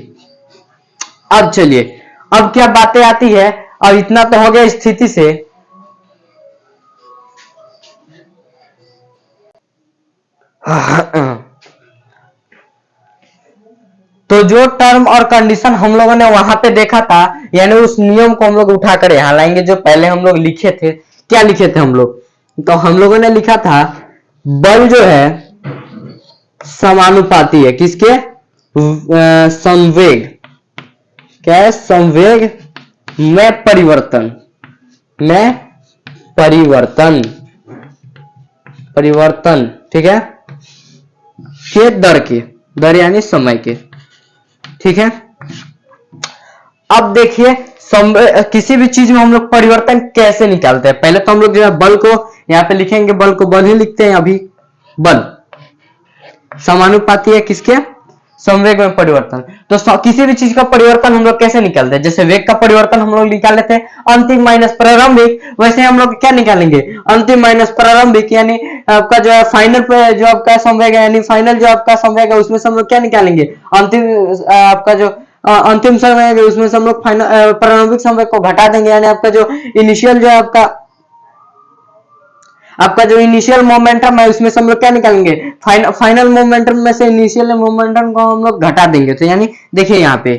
अब चलिए अब क्या बातें आती है, अब इतना तो हो गया स्थिति से, तो जो टर्म और कंडीशन हम लोगों ने वहां पे देखा था, यानी उस नियम को हम लोग उठाकर यहां लाएंगे जो पहले हम लोग लिखे थे। क्या लिखे थे हम लोग, तो हम लोगों ने लिखा था बल जो है समानुपाती है किसके, संवेग, क्या है, संवेग में परिवर्तन, परिवर्तन, ठीक है, के दर के, दर यानी समय के, ठीक है। अब देखिए किसी भी चीज में हम लोग परिवर्तन कैसे निकालते हैं, पहले तो हम लोग जो है बल को यहाँ पे लिखेंगे, बल को बल ही लिखते हैं अभी, बल समानुपाती है किसके, संवेग में परिवर्तन। तो किसी भी चीज का परिवर्तन हम लोग कैसे निकालते हैं, जैसे वेग का परिवर्तन हम लोग निकाल लेते हैं अंतिम माइनस प्रारंभिक, वैसे हम लोग क्या निकालेंगे, अंतिम माइनस प्रारंभिक, यानी आपका जो है फाइनल पे जो आपका संवेग है, यानी फाइनल जो आपका संवेग है उसमें से हम लोग क्या निकालेंगे, अंतिम आपका जो अंतिम संवेग है उसमें से हम लोग फाइनल प्रारंभिक संवेग को घटा देंगे, यानी आपका जो इनिशियल जो है आपका जो इनिशियल मोमेंटम है उसमें से हम लोग क्या निकालेंगे, फाइनल मोमेंटम में से इनिशियल मोमेंटम को हम लोग घटा देंगे। तो यानी देखिए यहाँ पे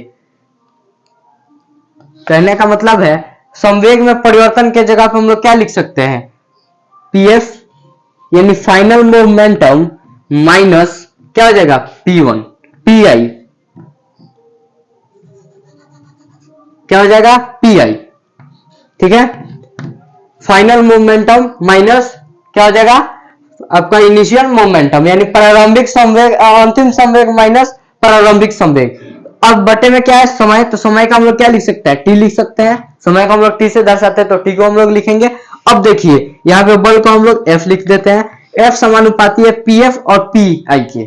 कहने का मतलब है संवेग में परिवर्तन के जगह पे हम लोग क्या लिख सकते हैं, pf यानी फाइनल मोमेंटम माइनस क्या हो जाएगा, p1, pi क्या हो जाएगा, pi, ठीक है। फाइनल मोमेंटम माइनस क्या हो जाएगा आपका इनिशियल मोमेंटम, यानी प्रारंभिक संवेग, अंतिम संवेग माइनस प्रारंभिक संवेग। अब बटे में क्या है, समय, तो समय का हम लोग क्या लिख सकते हैं, t लिख सकते हैं, समय को हम लोग t से दर्शाते हैं तो t को हम लोग लिखेंगे। अब देखिए यहाँ पे बल को हम लोग f लिख देते हैं, f समानुपाती है pf और pi के,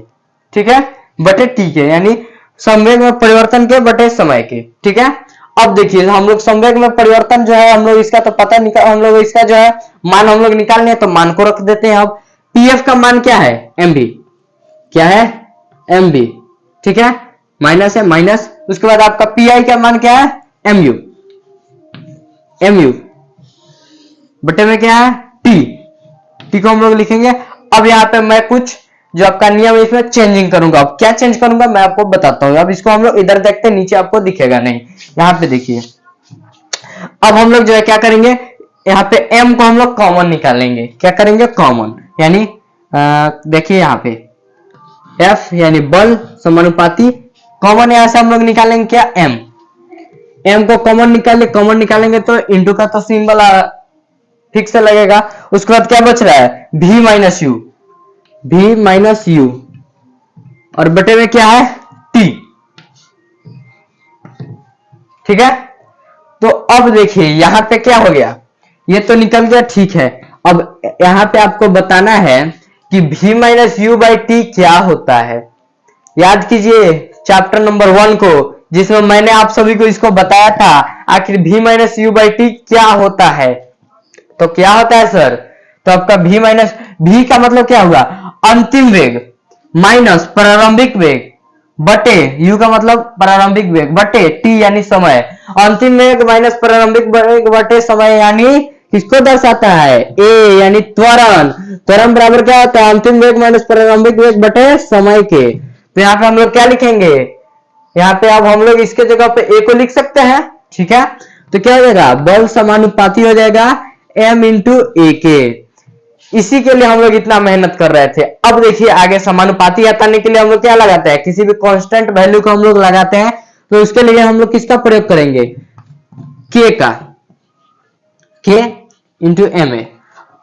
ठीक है, बटे t के, यानी संवेग में परिवर्तन के बटे समय के, ठीक है। अब देखिए हम लोग संवेग में परिवर्तन जो है हम लोग इसका तो पता निकाल, हम लोग इसका जो है मान हम लोग निकालने हैं, तो मान को रख देते हैं। अब pf का मान क्या है, mb, क्या है, mb, ठीक है, माइनस है माइनस, उसके बाद आपका pi का मान क्या है, mu, बटे में क्या है, t को हम लोग लिखेंगे। अब यहाँ पे मैं कुछ जो आपका नियम है इसमें चेंजिंग करूंगा। अब क्या चेंज करूंगा मैं आपको बताता हूँ। अब इसको हम लोग इधर देखते हैं, नीचे आपको दिखेगा नहीं, यहाँ पे देखिए। अब हम लोग जो है क्या करेंगे, यहाँ पे m को हम लोग कॉमन निकालेंगे, क्या करेंगे, कॉमन, यानी देखिए यहाँ पे f यानी बल समानुपाती, कॉमन यहां से हम लोग निकालेंगे क्या, m को कॉमन निकालेंगे तो इंटू का तो सिंबल ठीक से लगेगा। उसके बाद क्या बच रहा है, v minus you, v minus you और बटे में क्या है t। ठीक है, तो अब देखिए यहां पे क्या हो गया, ये तो निकल गया, ठीक है। अब यहां पे आपको बताना है कि v minus you by T क्या होता है। याद कीजिए चैप्टर नंबर 1 को, जिसमें मैंने आप सभी को इसको बताया था आखिर v minus you by T क्या होता है। तो क्या होता है सर, तो आपका v माइनस, v का मतलब क्या हुआ, अंतिम वेग, माइनस प्रारंभिक वेग, बटे u का मतलब प्रारंभिक वेग, बटे t यानी समय। अंतिम वेग माइनस प्रारंभिक वेग बटे समय यानी किसको दर्शाता है, a यानी त्वरण। त्वरण बराबर क्या होता है, अंतिम वेग माइनस प्रारंभिक वेग बटे समय के। तो यहाँ पे हम लोग क्या लिखेंगे, यहाँ पे अब हम लोग इसके जगह पे a को लिख सकते हैं। ठीक है, तो क्या हो जाएगा, बल समानुपाती हो जाएगा m इंटू ए के। इसी के लिए हम लोग इतना मेहनत कर रहे थे। अब देखिए आगे समानुपाती हटाने के लिए हम लोग क्या लगाते हैं, किसी भी कांस्टेंट वैल्यू को हम लोग लगाते हैं, तो उसके लिए हम लोग किसका प्रयोग करेंगे, k का, k इंटू एम ए।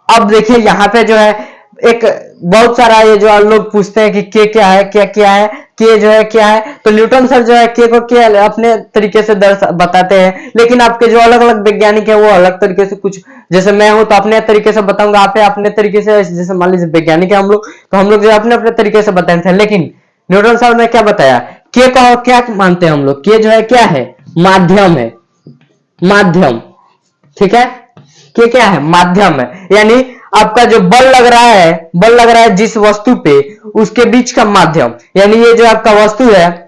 अब देखिए यहाँ पे जो है एक बहुत सारा ये जो लोग पूछते हैं कि के क्या है, क्या है, के जो है क्या है, तो न्यूटन सर जो है के को के अपने तरीके से बताते हैं, लेकिन आपके जो अलग अलग वैज्ञानिक है वो अलग तरीके से, कुछ जैसे मैं हूं तो अपने तरीके से बताऊंगा, आप अपने तरीके से, जैसे मान लीजिए वैज्ञानिक है हम लोग, तो हम लोग जो अपने अपने तरीके से बताए थे। लेकिन न्यूटन सर ने क्या बताया, के का क्या मानते हैं हम लोग, के जो है क्या है, माध्यम है, माध्यम। ठीक है, के क्या है, माध्यम है, यानी आपका जो बल लग रहा है जिस वस्तु पे, उसके बीच का माध्यम, यानी ये जो आपका वस्तु है,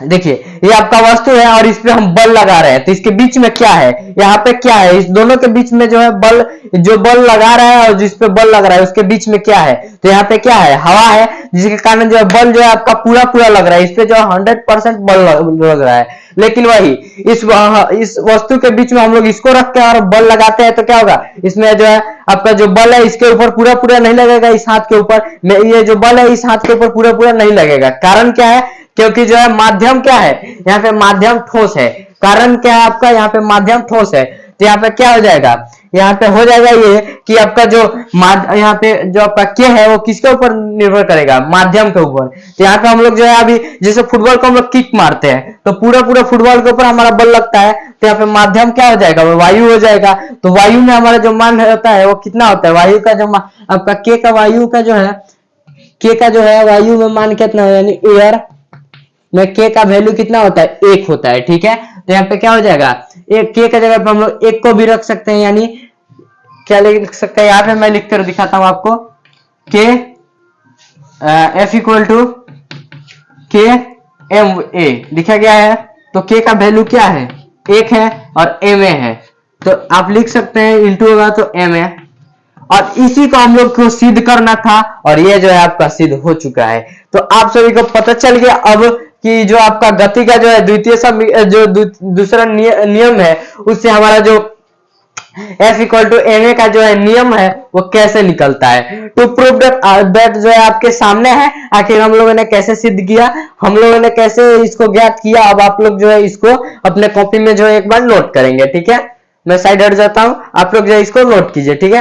देखिए ये आपका वस्तु है और इस पे हम बल लगा रहे हैं, तो इसके बीच में क्या है, यहाँ पे क्या है, इस दोनों के बीच में जो है बल, जो बल लगा रहा है और जिस पे बल लग रहा है उसके बीच में क्या है, तो यहाँ पे क्या है, हवा है, जिसके कारण जो है बल जो है आपका पूरा पूरा लग रहा है, इस पे जो 100% बल लग रहा है। लेकिन वही इस वस्तु के बीच में हम लोग इसको रखते हैं और बल लगाते हैं, तो क्या होगा, इसमें जो है आपका जो बल है इसके ऊपर पूरा पूरा नहीं लगेगा, इस हाथ के ऊपर, ये जो बल है इस हाथ के ऊपर पूरा पूरा नहीं लगेगा। कारण क्या है, क्योंकि जो है माध्यम क्या है, यहाँ पे माध्यम ठोस है। कारण क्या है आपका, यहाँ पे माध्यम ठोस है, तो यहाँ पे क्या हो जाएगा, यहाँ पे हो जाएगा ये कि आपका जो यहाँ पे जो आपका के है वो किसके ऊपर निर्भर करेगा, माध्यम के ऊपर। तो यहाँ पे हम लोग जो है अभी जैसे फुटबॉल को हम लोग किक मारते हैं, तो पूरा पूरा फुटबॉल के ऊपर हमारा बल लगता है, तो यहाँ पे माध्यम क्या हो जाएगा, वो वायु हो जाएगा। तो वायु में हमारा जो मान होता है वो कितना होता है, वायु का जो आपका के का, वायु का जो है, के का जो है वायु में मान कितना है, यानी एयर में के का वैल्यू कितना होता है, 1 होता है। ठीक है, तो यहाँ पे क्या हो जाएगा, एक के का जगह पे हम लोग 1 को भी रख सकते हैं, यानी क्या लिख सकते हैं, यहाँ पे मैं लिख कर दिखाता हूं आपको, के एफ इक्वल टू के एम ए लिखा गया है। तो के का वैल्यू क्या है, 1 है और एम ए है, तो आप लिख सकते हैं इंटू होगा तो एम ए, और इसी को हम लोग को सिद्ध करना था और ये जो है आपका सिद्ध हो चुका है। तो आप सभी को पता चल गया अब कि जो आपका गति का जो है द्वितीय जो दूसरा नियम है, उससे हमारा जो F equal to M A का जो है नियम है वो कैसे निकलता है। टू प्रूव दैट जो है आपके सामने है, आखिर हम लोगों ने कैसे सिद्ध किया, हम लोगों ने कैसे इसको ज्ञात किया। अब आप लोग जो है इसको अपने कॉपी में जो है एक बार नोट करेंगे। ठीक है, मैं साइड हट जाता हूं, आप लोग जो है इसको नोट कीजिए। ठीक है,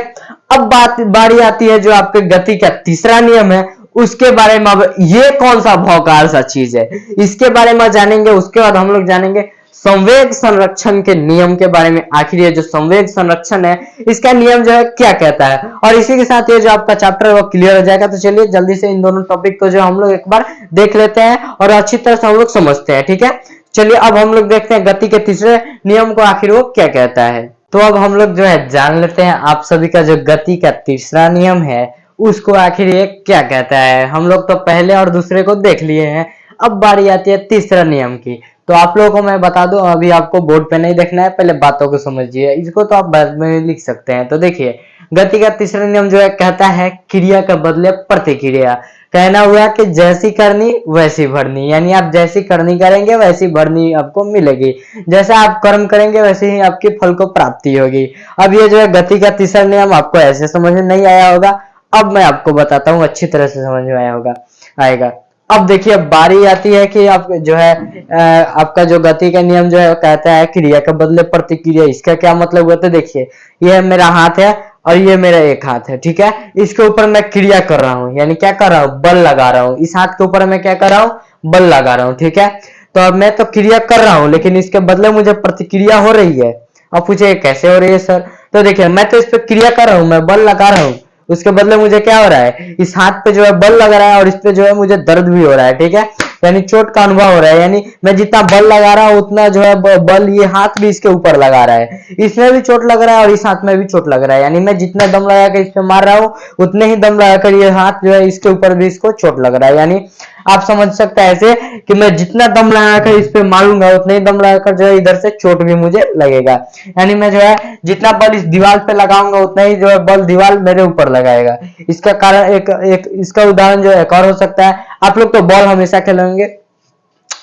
अब बारी आती है जो आपके गति का तीसरा नियम है, उसके बारे में। अब ये कौन सा भौकाल सा चीज है, इसके बारे में जानेंगे। उसके बाद हम लोग जानेंगे संवेग संरक्षण के नियम के बारे में। आखिर ये जो संवेग संरक्षण है इसका नियम जो है क्या कहता है, और इसी के साथ ये जो आपका चैप्टर है वो क्लियर हो जाएगा। तो चलिए जल्दी से इन दोनों टॉपिक को जो हम लोग एक बार देख लेते हैं और अच्छी तरह से हम लोग समझते हैं। ठीक है, चलिए अब हम लोग देखते हैं गति के तीसरे नियम को, आखिर वो क्या कहता है। तो अब हम लोग जो है जान लेते हैं आप सभी का जो गति का तीसरा नियम है उसको आखिर ये क्या कहता है। हम लोग तो पहले और दूसरे को देख लिए हैं, अब बारी आती है तीसरा नियम की। तो आप लोगों को मैं बता दूं, अभी आपको बोर्ड पे नहीं देखना है, पहले बातों को समझिए, इसको तो आप बाद में लिख सकते हैं। तो देखिए गति का तीसरा नियम जो है कहता है क्रिया के बदले प्रतिक्रिया। कहना हुआ कि जैसी करनी वैसी भरनी, यानी आप जैसी करनी करेंगे वैसी भरनी आपको मिलेगी, जैसा आप कर्म करेंगे वैसे ही आपके फल को प्राप्ति होगी। अब ये जो है गति का तीसरा नियम आपको ऐसे समझ में नहीं आया होगा, अब मैं आपको बताता हूँ, अच्छी तरह से समझ में आएगा। अब देखिए बारी आती है कि आप जो है आपका जो गति का नियम जो है कहता है क्रिया के बदले प्रतिक्रिया। इसका क्या मतलब हुआ, तो देखिए ये मेरा हाथ है और ये मेरा एक हाथ है, ठीक है। इसके ऊपर मैं क्रिया कर रहा हूँ, यानी क्या कर रहा हूँ, बल लगा रहा हूँ। इस हाथ के ऊपर मैं क्या कर रहा हूँ, बल लगा रहा हूँ, ठीक है। तो अब मैं तो क्रिया कर रहा हूँ, लेकिन इसके बदले मुझे प्रतिक्रिया हो रही है। अब पूछे कैसे हो रही है सर, तो देखिए मैं तो इस पे क्रिया कर रहा हूँ, मैं बल लगा रहा हूँ, उसके बदले मुझे क्या हो रहा है, इस हाथ पे जो है बल लग रहा है और इस पे जो है मुझे दर्द भी हो रहा है, ठीक है। यानी चोट का अनुभव हो रहा है, यानी मैं जितना बल लगा रहा हूँ उतना जो है बल ये हाथ भी इसके ऊपर लगा रहा है, इसमें भी चोट लग रहा है और इस हाथ में भी चोट लग रहा है। यानी मैं जितना दम लगा कर इस पे मार रहा हूँ उतने ही दम लगाकर ये हाथ जो है इसके ऊपर भी इसको चोट लग रहा है। यानी आप समझ सकते हैं ऐसे कि मैं जितना दम लगाकर इस पे मारूंगा उतना ही दम लगाकर जो है इधर से चोट भी मुझे लगेगा। यानी मैं जो है जितना बल इस दीवार पे लगाऊंगा उतना ही जो है बल दीवार मेरे ऊपर लगाएगा। इसका कारण एक इसका उदाहरण जो है एक और हो सकता है, आप लोग तो बॉल हमेशा खेलेंगे,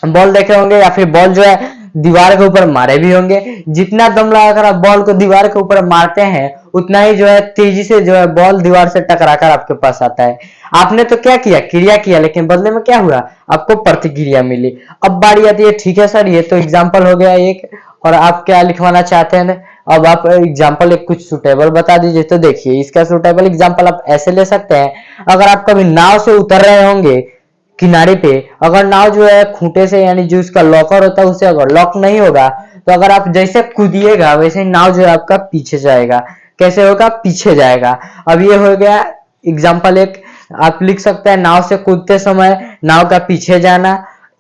बॉल देखे होंगे, या फिर बॉल जो है दीवार के ऊपर मारे भी होंगे। जितना दम लगाकर आप बॉल को दीवार के ऊपर मारते हैं उतना ही जो है तेजी से जो है बॉल दीवार से टकराकर आपके पास आता है। आपने तो क्या किया, क्रिया किया, लेकिन बदले में क्या हुआ, आपको प्रतिक्रिया मिली। अब बारी आती है, ठीक है सर ये तो एग्जाम्पल हो गया एक, और आप क्या लिखवाना चाहते हैं, अब आप एग्जाम्पल एक कुछ सुटेबल बता दीजिए। तो देखिए इसका सुटेबल एग्जाम्पल आप ऐसे ले सकते हैं, अगर आप कभी नाव से उतर रहे होंगे किनारे पे, अगर नाव जो है खूंटे से यानी जो इसका लॉकर होता है उससे अगर लॉक नहीं होगा तो अगर आप जैसे कूदिएगा वैसे ही नाव जो है आपका पीछे जाएगा। कैसे होगा, पीछे जाएगा। अब ये हो गया एग्जाम्पल एक, आप लिख सकते हैं नाव से कूदते समय नाव का पीछे जाना।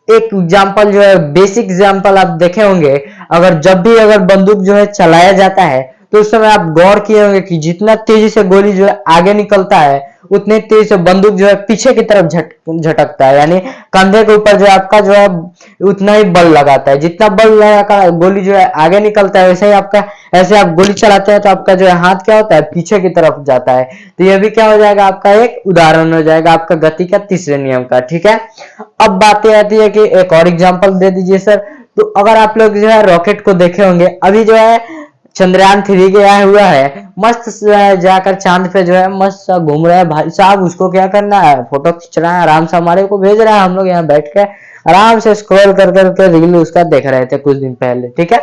एक एग्जाम्पल जो है बेसिक एग्जाम्पल आप देखे होंगे, अगर जब भी अगर बंदूक जो है चलाया जाता है तो उस समय आप गौर किए होंगे कि जितना तेजी से गोली जो है आगे निकलता है उतनी तेजी से बंदूक जो है पीछे की तरफ झटकता है। यानी कंधे के ऊपर जो आपका जो है उतना ही बल लगाता है, जितना बल लगाकर गोली जो है आगे निकलता है वैसे ही आपका, ऐसे आप गोली चलाते हैं तो आपका जो है हाथ क्या होता है, पीछे की तरफ जाता है। तो ये भी क्या हो जाएगा, आपका एक उदाहरण हो जाएगा आपका गति का तीसरे नियम का, ठीक है। अब बातें आती है कि एक और एग्जाम्पल दे दीजिए सर। तो अगर आप लोग जो है रॉकेट को देखे होंगे, अभी जो है चंद्रयान 3 गया हुआ है, मस्त जाकर चांद पे जो है मस्त घूम रहा है भाई साहब। उसको क्या करना है, फोटो खींच रहा है, आराम से हमारे को भेज रहा है, हम लोग यहाँ बैठ के आराम से स्क्रॉल कर करके रील उसका देख रहे थे कुछ दिन पहले, ठीक है।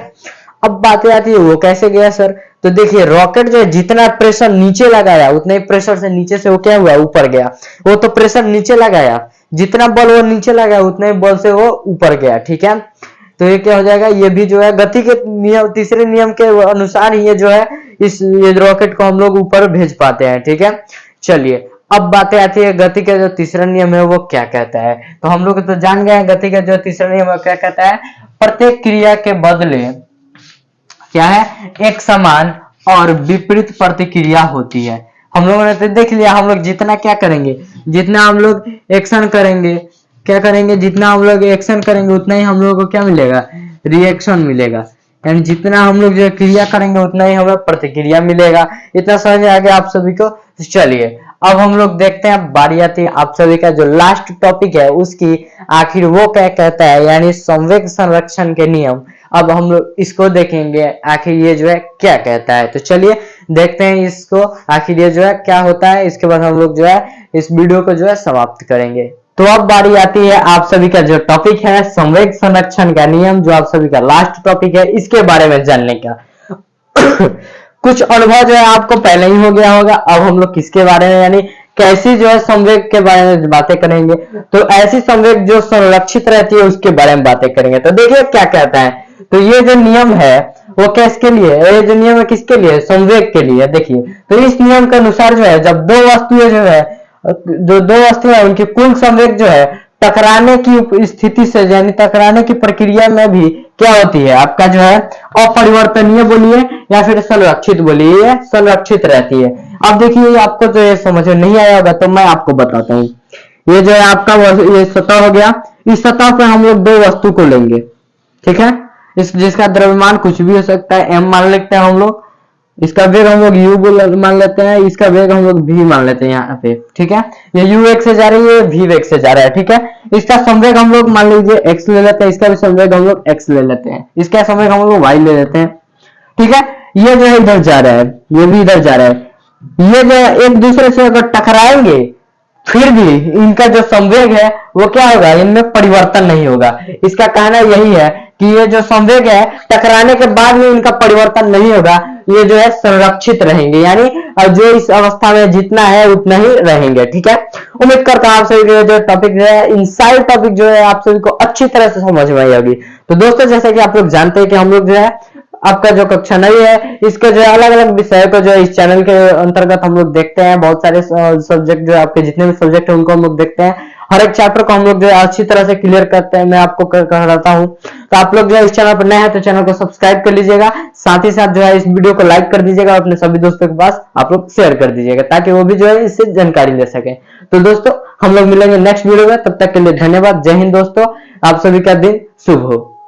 अब बातें आती है वो कैसे गया सर, तो देखिए रॉकेट जो है जितना प्रेशर नीचे लगाया उतने ही प्रेशर से नीचे से वो क्या हुआ, ऊपर गया। वो तो प्रेशर नीचे लगाया, जितना बल वो नीचे लगाया उतने ही बल से वो ऊपर गया, ठीक है। तो ये क्या हो जाएगा, ये भी जो है गति के नियम, तीसरे नियम के अनुसार ये जो है ये रॉकेट को हम लोग ऊपर भेज पाते हैं, ठीक है। चलिए अब बातें आती है गति का जो तीसरा नियम है वो क्या कहता है। तो हम लोग तो जान गए हैं गति का जो तीसरा नियम है क्या कहता है, प्रत्येक क्रिया के बदले क्या है, एक समान और विपरीत प्रतिक्रिया होती है। हम लोगों ने तो देख लिया, हम लोग जितना क्या करेंगे, जितना हम लोग एक्शन करेंगे, क्या करेंगे, जितना हम लोग एक्शन करेंगे उतना ही हम लोगों को क्या मिलेगा, रिएक्शन मिलेगा। यानी जितना हम लोग जो क्रिया करेंगे उतना ही हमें प्रतिक्रिया मिलेगा। इतना समझ आ गया आप सभी को। चलिए अब हम लोग देखते हैं, बारी आती है आप सभी का जो लास्ट टॉपिक है उसकी आखिर वो क्या कहता है, यानी संवेग संरक्षण के नियम। अब हम लोग इसको देखेंगे आखिर ये जो है क्या कहता है। तो चलिए देखते हैं इसको आखिर ये जो है क्या होता है, इसके बाद हम लोग जो है इस वीडियो को जो है समाप्त करेंगे। तो अब बारी आती है आप सभी का जो टॉपिक है संवेग संरक्षण का नियम, जो आप सभी का लास्ट टॉपिक है, इसके बारे में जानने का कुछ अनुभव जो है आपको पहले ही हो गया होगा। अब हम लोग किसके बारे में, यानी कैसी जो है संवेग के बारे में बातें करेंगे। तो ऐसी संवेग जो संरक्षित रहती है उसके बारे में बातें करेंगे। तो देखिए क्या कहता है, तो ये जो नियम है वो किसके लिए है, ये जो नियम है किसके लिए, संवेग के लिए। देखिए तो इस नियम के अनुसार जो है जब दो वस्तुएं जो है, जो दो वस्तुएं हैं उनकी कुल संवेग जो है टकराने की स्थिति से, यानी टकराने की प्रक्रिया में भी क्या होती है, आपका जो है अपरिवर्तनीय बोलिए या फिर संरक्षित बोलिए, संरक्षित रहती है। अब देखिए आपको जो ये समझ में नहीं आया होगा तो मैं आपको बताता हूँ। ये जो है आपका ये सतह हो गया, इस सतह पे हम लोग दो वस्तु को लेंगे, ठीक है। इस जिसका द्रव्यमान कुछ भी हो सकता है, m मान लेते हैं हम लोग, इसका वेग हम लोग u मान लेते हैं, इसका वेग हम लोग v मान लेते हैं यहाँ पे, ठीक है। ये u वेग से जा रही है, v वेग से जा रहा है, ठीक है। इसका संवेग हम लोग मान लीजिए x ले लेते हैं, इसका भी संवेग हम लोग x ले लेते हैं, इसका संवेग हम लोग y ले लेते हैं, ठीक है। ये जो है इधर जा रहा है, ये भी इधर जा रहा है, ये जो है एक दूसरे से अगर टकराएंगे फिर भी इनका जो संवेग है वो क्या होगा, इनमें परिवर्तन नहीं होगा। इसका कहना यही है कि ये जो संवेग है टकराने के बाद में इनका परिवर्तन नहीं होगा, ये जो है संरक्षित रहेंगे, यानी जो इस अवस्था में जितना है उतना ही रहेंगे। ठीक है, उम्मीद करता हूं आप सभी को जो टॉपिक जो है, इनसाइड टॉपिक जो है आप सभी को अच्छी तरह से समझ में आई होगी। तो दोस्तों जैसे कि आप लोग जानते हैं कि हम लोग जो है आपका जो कक्षा नहीं है इसके जो है अलग अलग विषय को जो है इस चैनल के अंतर्गत हम लोग देखते हैं। बहुत सारे सब्जेक्ट जो है आपके जितने भी सब्जेक्ट है उनको हम लोग देखते हैं। हर एक चैप्टर को हम लोग जो है अच्छी तरह से क्लियर करते हैं, मैं आपको कहता हूँ। तो आप लोग जो है इस चैनल पर नए हैं तो चैनल को सब्सक्राइब कर लीजिएगा, साथ ही साथ जो है इस वीडियो को लाइक कर दीजिएगा और अपने सभी दोस्तों के पास आप लोग शेयर कर दीजिएगा ताकि वो भी जो है इससे जानकारी ले सके। तो दोस्तों हम लोग मिलेंगे नेक्स्ट वीडियो में, तब तक के लिए धन्यवाद। जय हिंद दोस्तों, आप सभी का दिन शुभ हो।